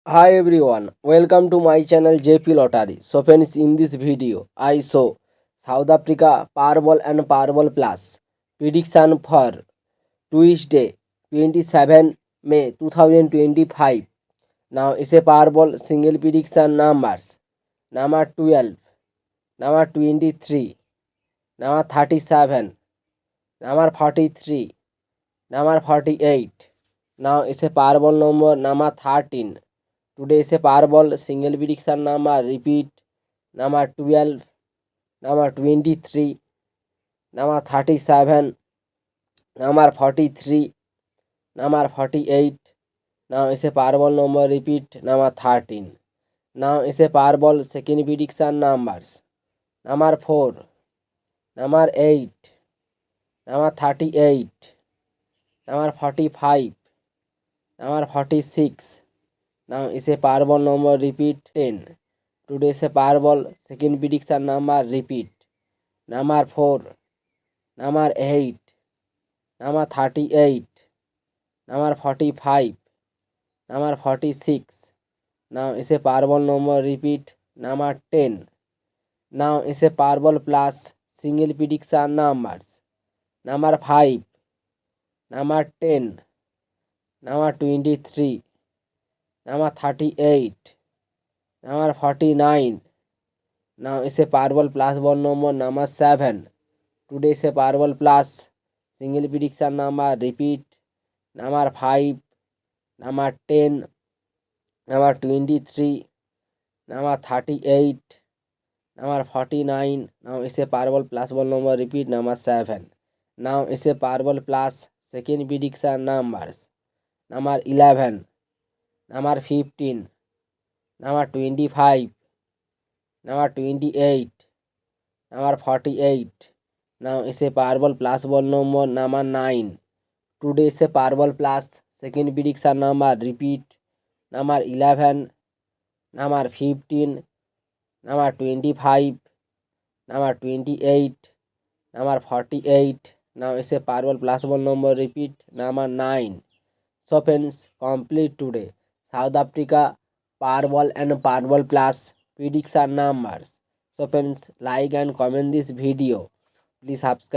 Hi everyone, welcome to my channel JP Lottery. So friends, in this video, I show South Africa Powerball and Powerball Plus prediction for Tuesday 27 May 2025. Now is a Powerball single prediction numbers. Number 12, number 23, number 37, number 43, number 48. Now is a Powerball number 13. Today is a Powerball single prediction number. Repeat: number 12, number 23, number 37, number 43, number 48. Now is a Powerball number. Repeat: number 13. Now is a Powerball second prediction numbers. Number 4, number 8, number 38, number 45, number 46. Now is a Powerball number. Repeat: 10. Today is a Powerball second prediction number. Repeat: number 4, number 8, number 38, number 45, number 46. Now is a Powerball number. Repeat: number 10. Now is a Powerball plus single prediction numbers. Number 5, number 10, number 23, number 38, number 49. Now is a Powerball plus ball number 7. Today is a Powerball plus single prediction number. Repeat: number 5, number 10, number 23, number 38, number 49. Now is a Powerball plus ball number. Repeat: number 7. Now is a Powerball plus second prediction numbers. Number 11, number 15, number 25, number 28, number 48. Now is a Powerball plus ball number 9. Today is a Powerball plus second prediction number. Repeat: number 11, number 15, number 25, number 28, number 48. Now is a Powerball plus ball number. Repeat: number 9. So friends, complete today South Africa Powerball and Powerball plus prediction numbers. So friends, like and comment this video. Please subscribe.